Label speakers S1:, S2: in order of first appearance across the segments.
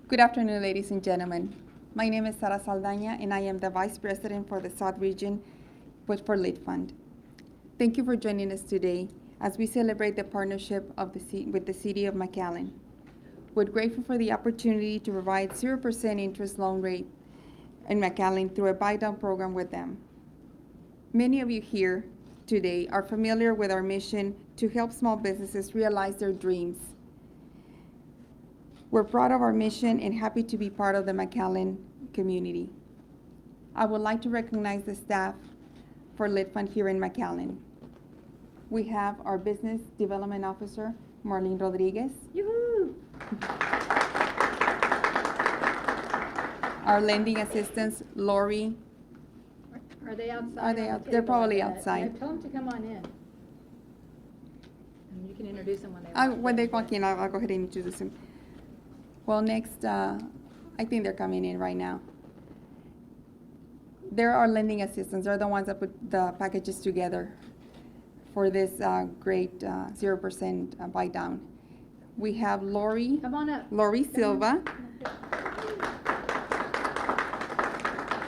S1: Good afternoon, ladies and gentlemen. My name is Sara Saldaña, and I am the Vice President for the South Region for LiftFund. Thank you for joining us today as we celebrate the partnership with the City of McAllen. We're grateful for the opportunity to provide 0% interest loan rate in McAllen through a buy-down program with them. Many of you here today are familiar with our mission to help small businesses realize their dreams. We're proud of our mission and happy to be part of the McAllen community. I would like to recognize the staff for LiftFund here in McAllen. We have our Business Development Officer, Marlene Rodriguez.
S2: Yoo-hoo!
S1: Our lending assistants, Lori.
S2: Are they outside?
S1: Are they
S2: on the
S1: out? They're
S2: table
S1: probably
S2: like that?
S1: outside.
S2: Yeah, tell them to come on in. And you can introduce them when they
S1: When they walk in, I'll go ahead and introduce them. Well, next, I think they're coming in right now. They're our lending assistants. They're the ones that put the packages together for this great 0% buy down. We have Lori.
S2: Come on up.
S1: Lori Silva.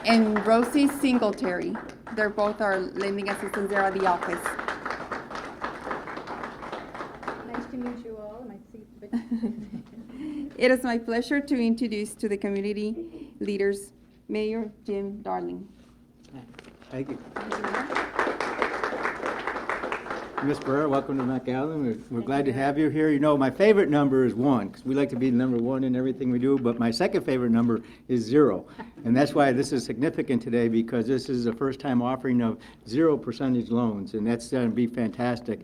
S1: And Rosie Singletary. They're both our lending assistants there at the office.
S2: Nice to meet you all.
S1: It is my pleasure to introduce to the community leaders, Mayor Jim Darling.
S3: Thank you. Ms. Burr, welcome to McAllen. We're glad to have you here. You know, my favorite number is 1, because we like to be number 1 in everything we do, but my second favorite number is 0. And that's why this is significant today, because this is the first time offering of 0% loans, and that's going to be fantastic.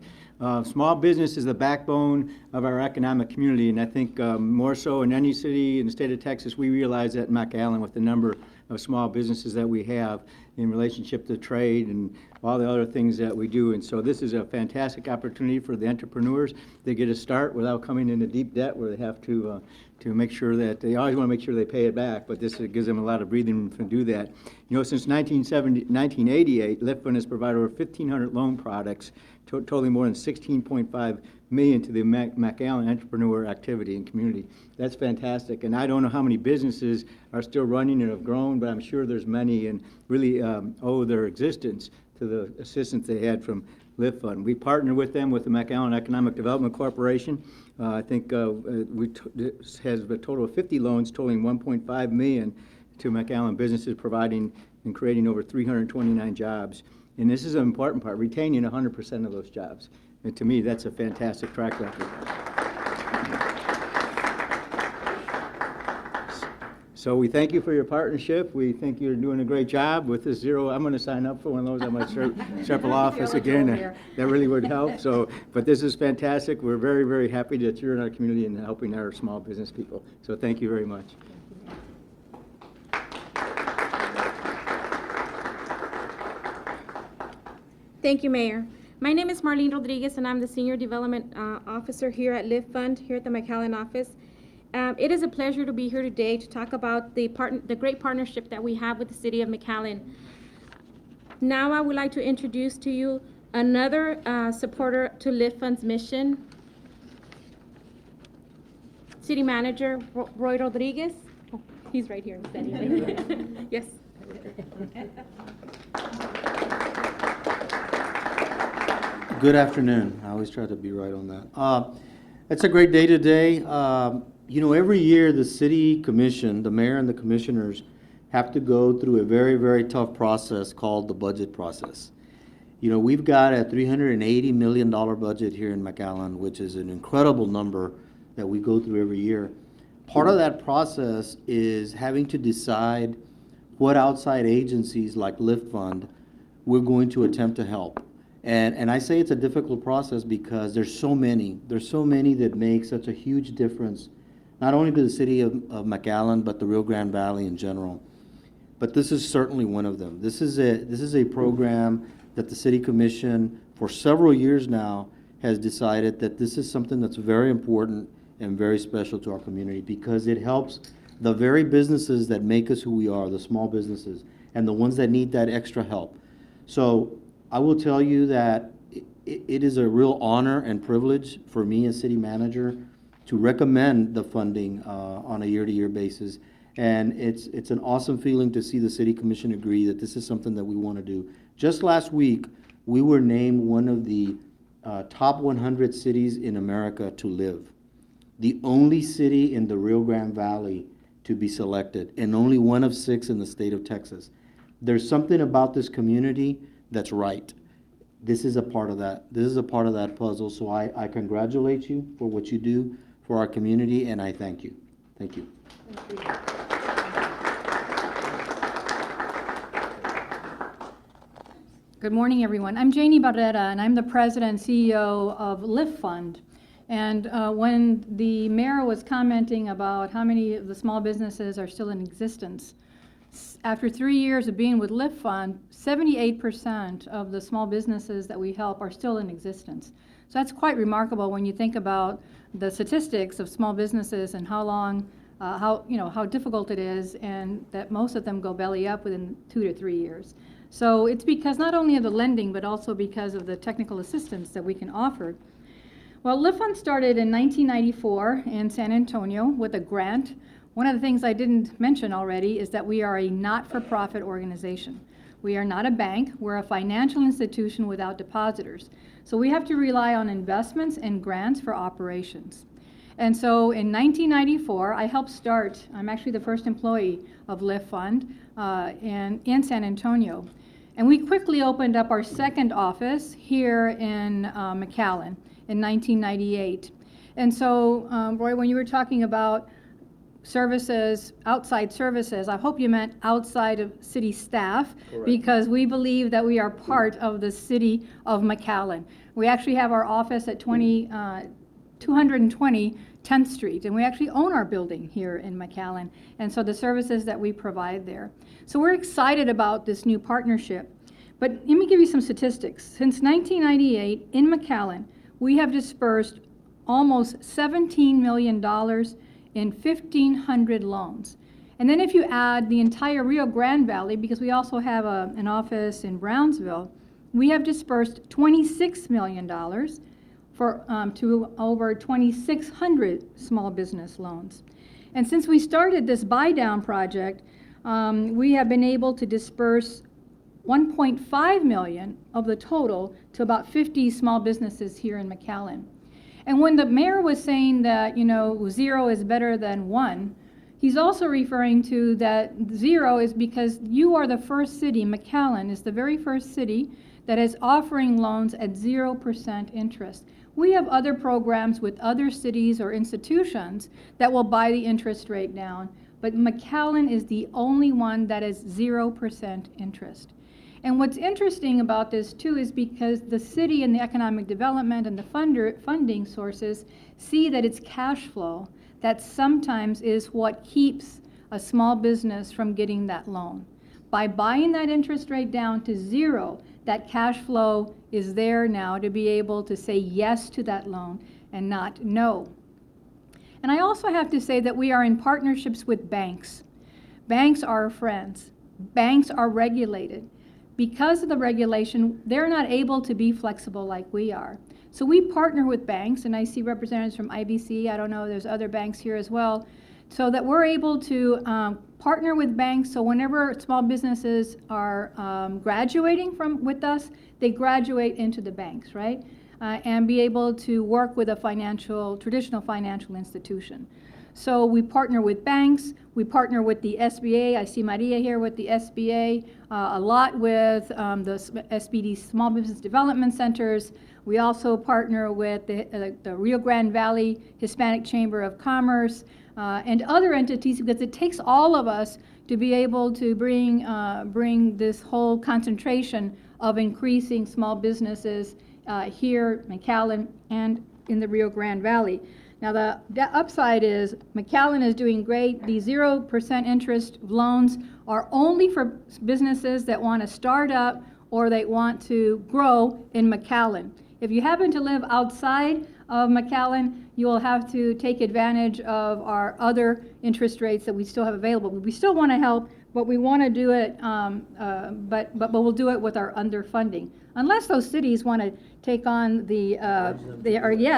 S3: Small business is the backbone of our economic community, and I think more so in any city in the state of Texas, we realize that in McAllen with the number of small businesses that we have in relationship to trade and all the other things that we do. And so this is a fantastic opportunity for the entrepreneurs to get a start without coming into deep debt where they have to make sure that they always want to make sure they pay it back, but this gives them a lot of breathing room to do that. You know, since 1988, LiftFund has provided over 1,500 loan products totaling more than $16.5 million to the McAllen entrepreneur activity and community. That's fantastic, and I don't know how many businesses are still running and have grown, but I'm sure there's many and really owe their existence to the assistance they had from LiftFund. We partnered with them with the McAllen Economic Development Corporation. I think this has a total of 50 loans totaling $1.5 million to McAllen businesses, providing and creating over 329 jobs. And this is an important part, retaining 100% of those jobs. And to me, that's a fantastic track record. So we thank you for your partnership. We think you're doing a great job with this 0. I'm going to sign up for one of those. I'm going to triple office again. That really would help. So, but this is fantastic. We're very, very happy that you're in our community and helping our small business people. So thank you very much.
S4: Thank you, Mayor. My name is Marlene Rodriguez, and I'm the Senior Development Officer here at LiftFund, here at the McAllen office. It is a pleasure to be here today to talk about the great partnership that we have with the City of McAllen. Now I would like to introduce to you another supporter to LiftFund's mission, City Manager Roy Rodriguez. Oh, he's right here. Yes.
S5: Good afternoon. I always try to be right on that. It's a great day today. You know, every year the city commission, the mayor and the commissioners have to go through a very, very tough process called the budget process. You know, we've got a $380 million budget here in McAllen, which is an incredible number that we go through every year. Part of that process is having to decide what outside agencies like LiftFund we're going to attempt to help. And I say it's a difficult process because there's so many that make such a huge difference, not only to the city of McAllen, but the Rio Grande Valley in general. But this is certainly one of them. This is a program that the City Commission for several years now has decided that this is something that's very important and very special to our community because it helps the very businesses that make us who we are, the small businesses, and the ones that need that extra help. So I will tell you that it is a real honor and privilege for me as city manager recommend the funding on a year-to-year basis. And it's an awesome feeling to see the city commission agree that this is something that we want to do. Just last week, we were named one of the top 100 cities in America to live. The only city in the Rio Grande Valley to be selected, and only one of 6 in the state of Texas. There's something about this community that's right. This is a part of that. This is a part of that puzzle. So I congratulate you for what you do for our community, and I thank you. Thank you.
S2: Good morning, everyone. I'm Janie Barrera, and I'm the president and CEO of LiftFund. And when the mayor was commenting about how many of the small businesses are still in existence, after 3 years of being with LiftFund, 78% of the small businesses that we help are still in existence. So that's quite remarkable when you think about the statistics of small businesses and how long, how difficult it is, and that most of them go belly up within 2 to 3 years. So it's because not only of the lending, but also because of the technical assistance that we can offer. Well, LiftFund started in 1994 in San Antonio with a grant. One of the things I didn't mention already is that we are a not-for-profit organization. We are not a bank. We're a financial institution without depositors. So we have to rely on investments and grants for operations. And so in 1994, I helped start, I'm actually the first employee of LiftFund in San Antonio. And we quickly opened up our second office here in McAllen in 1998. And so, Roy, when you were talking about services, outside services, I hope you meant outside of city staff. Correct. Because we believe that we are part of the city of McAllen. We actually have our office at 220 10th Street, and we actually own our building here in McAllen, and so the services that we provide there. So we're excited about this new partnership. But let me give you some statistics. Since 1998 in McAllen, we have dispersed almost $17 million in 1,500 loans. And then if you add the entire Rio Grande Valley, because we also have an office in Brownsville, we have dispersed $26 million to over 2,600 small business loans. And since we started this buy-down project, we have been able to disperse 1.5 million of the total to about 50 small businesses here in McAllen. And when the mayor was saying that, 0 is better than 1, he's also referring to that 0 is because you are the first city, McAllen is the very first city that is offering loans at 0% interest. We have other programs with other cities or institutions that will buy the interest rate down, but McAllen is the only one that is 0% interest. And what's interesting about this too is because the city and the economic development and the funding sources see that it's cash flow that sometimes is what keeps a small business from getting that loan. By buying that interest rate down to 0, that cash flow is there now to be able to say yes to that loan and not no. And I also have to say that we are in partnerships with banks. Banks are our friends. Banks are regulated. Because of the regulation, they're not able to be flexible like we are. So we partner with banks, and I see representatives from IBC, I don't know, there's other banks here as well, so that we're able to partner with banks, so whenever small businesses are graduating with us, they graduate into the banks, right? And be able to work with a traditional financial institution. So we partner with banks, we partner with the SBA. I see Maria here with the SBA, a lot with the SBD Small Business Development Centers. We also partner with the Rio Grande Valley Hispanic Chamber of Commerce and other entities, because it takes all of us to be able to bring this whole concentration of increasing small businesses here, McAllen, and in the Rio Grande Valley. Now the upside is McAllen is doing great. The 0% interest loans are only for businesses that want to start up or they want to grow in McAllen. If you happen to live outside of McAllen, you will have to take advantage of our other interest rates that we still have available. We still want to help, but we want to do it, but we'll do it with our underfunding. Unless those cities want to take on the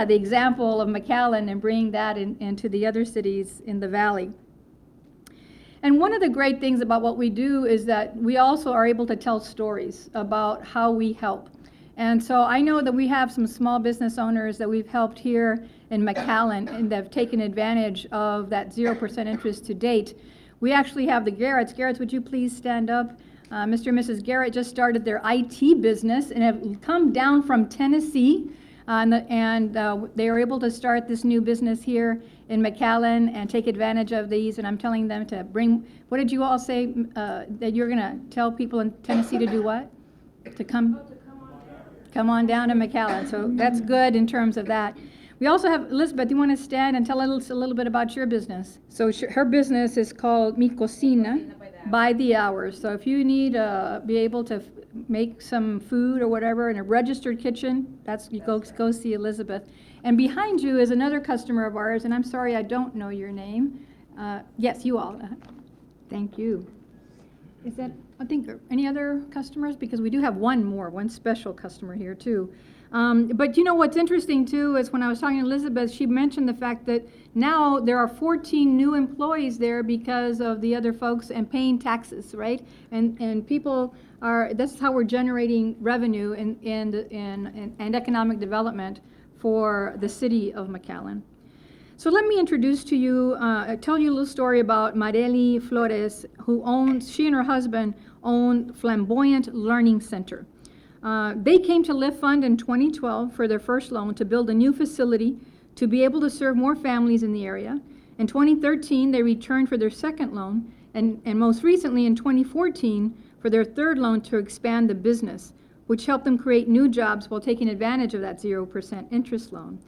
S2: example of McAllen and bring that into the other cities in the valley. And one of the great things about what we do is that we also are able to tell stories about how we help. And so I know that we have some small business owners that we've helped here in McAllen and that have taken advantage of that 0% interest to date. We actually have the Garretts. Garretts, would you please stand up? Mr. and Mrs. Garrett just started their IT business and have come down from Tennessee. They were able to start this new business here in McAllen and take advantage of these. And I'm telling them to bring, what did you all say, that you're going to tell people in Tennessee to do what? To come on down to McAllen. So that's good in terms of that. We also have, Elizabeth, do you want to stand and tell us a little bit about your business? So her business is called Mi Cocina by the hour. So if you need be able to make some food or whatever in a registered kitchen, you go see Elizabeth. And behind you is another customer of ours, and I'm sorry I don't know your name. Yes, you all. Thank you. Is that, I think, any other customers? Because we do have one special customer here too. But you know what's interesting too is when I was talking to Elizabeth, she mentioned the fact that now there are 14 new employees there because of the other folks and paying taxes, right? And people are, that's how we're generating revenue and economic development for the city of McAllen. So let me introduce to you, tell you a little story about Marlene Flores, she and her husband own Flamboyant Learning Center. They came to LiftFund in 2012 for their first loan to build a new facility to be able to serve more families in the area. In 2013, they returned for their second loan, and most recently in 2014 for their third loan to expand the business, which helped them create new jobs while taking advantage of that 0% interest loan,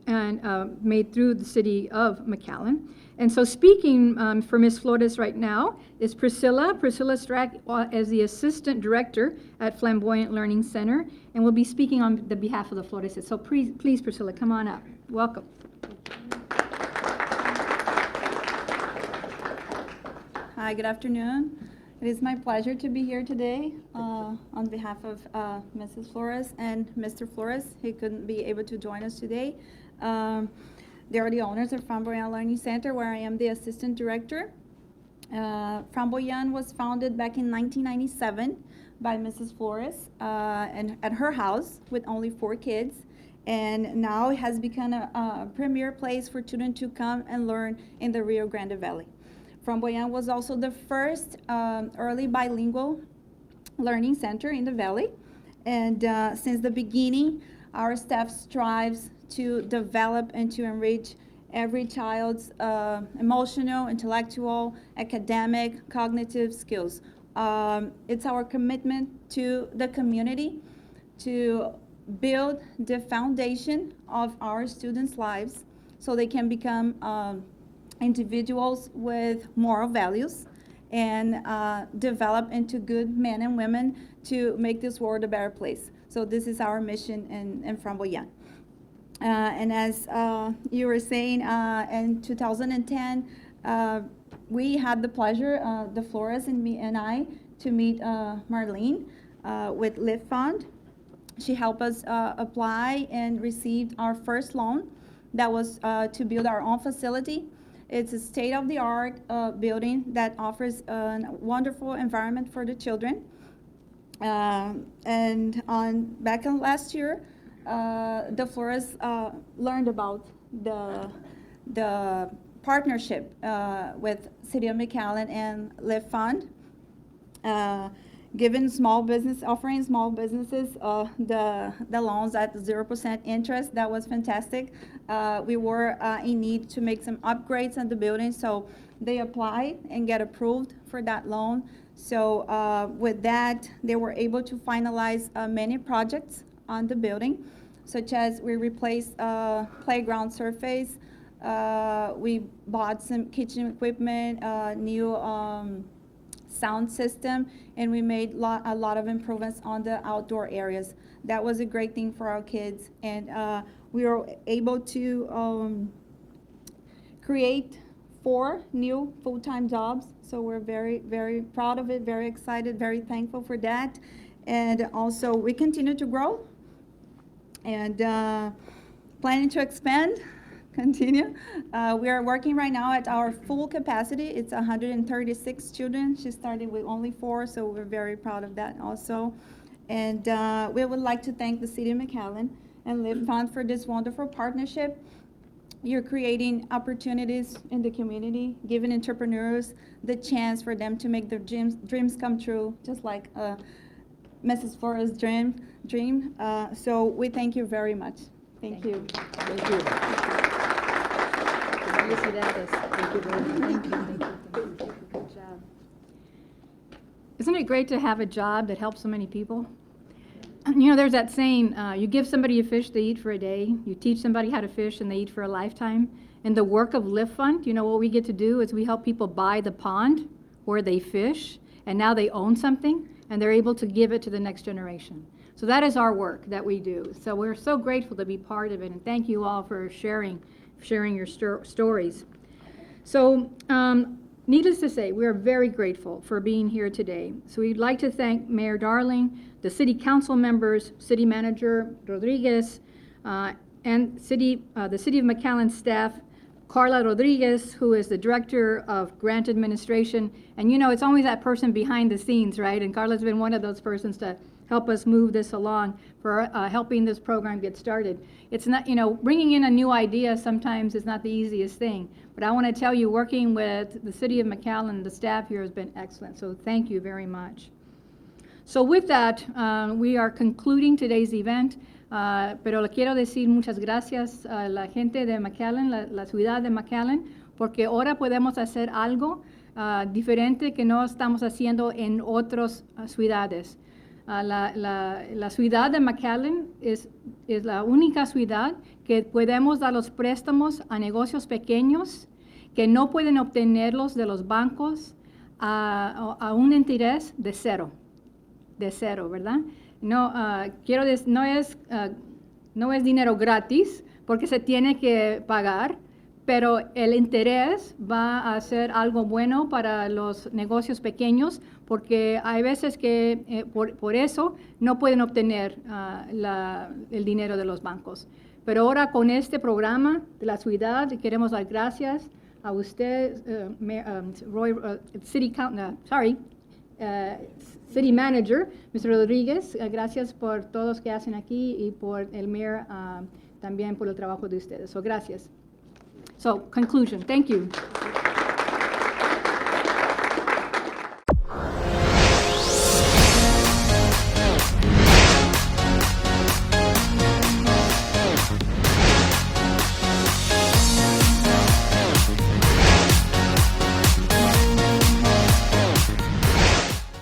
S2: and made through the city of McAllen. And so speaking for Ms. Flores right now is Priscilla Strack as the Assistant Director at Flamboyant Learning Center, and will be speaking on the behalf of the Floreses. So please, Priscilla, come on up. Welcome.
S6: Hi, good afternoon. It is my pleasure to be here today on behalf of Mrs. Flores and Mr. Flores. He couldn't be able to join us today. They are the owners of Flamboyant Learning Center, where I am the assistant director. Flamboyant was founded back in 1997 by Mrs. Flores and at her house with only 4 kids. And now it has become a premier place for children to come and learn in the Rio Grande Valley. Flamboyant was also the first early bilingual learning center in the valley. And since the beginning, our staff strives to develop and to enrich every child's emotional, intellectual, academic, cognitive skills. It's our commitment to the community to build the foundation of our students' lives so they can become individuals with moral values and develop into good men and women to make this world a better place. So this is our mission in Flamboyant. And as you were saying, in 2010, we had the pleasure, the Flores and me and I, to meet Marlene with LiftFund. She helped us apply and received our first loan that was to build our own facility. It's a state-of-the-art building that offers a wonderful environment for the children. And back in last year, the Flores learned about the partnership with City of McAllen and LiftFund, offering small businesses the loans at 0% interest. That was fantastic. We were in need to make some upgrades in the building, so they applied and get approved for that loan. So with that, they were able to finalize many projects on the building, such as we replaced playground surface, we bought some kitchen equipment, new sound system, and we made a lot of improvements on the outdoor areas. That was a great thing for our kids. And we were able to create 4 new full-time jobs. So we're very, very proud of it, very excited, very thankful for that. And also, we continue to grow and planning to expand, continue. We are working right now at our full capacity. It's 136 children. She started with only 4, so we're very proud of that also. And we would like to thank the City of McAllen and LiftFund for this wonderful partnership. You're creating opportunities in the community, giving entrepreneurs the chance for them to make their dreams come true, just like Mrs. Flores' dream. So we thank you very much. Thank you.
S3: Thank you.
S2: Felicidades. Thank you very much. Good job. Isn't it great to have a job that helps so many people? You know, there's that saying, you give somebody a fish, they eat for a day. You teach somebody how to fish, and they eat for a lifetime. And the work of LiftFund, you know, what we get to do is we help people buy the pond where they fish, and now they own something, and they're able to give it to the next generation. So that is our work that we do. So we're so grateful to be part of it, and thank you all for sharing your stories. So, needless to say, we are very grateful for being here today. So we'd like to thank Mayor Darling, the City Council members, City Manager Rodriguez, and the City of McAllen staff, Carla Rodriguez, who is the Director of Grant Administration. And you know, it's always that person behind the scenes, right? And Carla's been one of those persons to help us move this along, for helping this program get started. It's not, you know, bringing in a new idea sometimes is not the easiest thing. But I want to tell you, working with the City of McAllen, the staff here has been excellent. So thank you very much. So with that, we are concluding today's event. Pero le quiero decir muchas gracias a la gente de McAllen, la ciudad de McAllen, porque ahora podemos hacer algo diferente que no estamos haciendo en otras ciudades. La ciudad de McAllen es la única ciudad que podemos dar los préstamos a negocios pequeños que no pueden obtenerlos de los bancos a un interés de cero, ¿verdad? No, no es dinero gratis porque se tiene que pagar, pero el interés va a ser algo bueno para los negocios pequeños, porque hay veces que por eso no pueden obtener el dinero de los bancos. Pero ahora con este programa de la ciudad queremos dar gracias a usted, City Manager, Mr. Rodríguez, gracias por todos que hacen aquí y por el Mayor también por el trabajo de ustedes. So, gracias. So, conclusion. Thank you.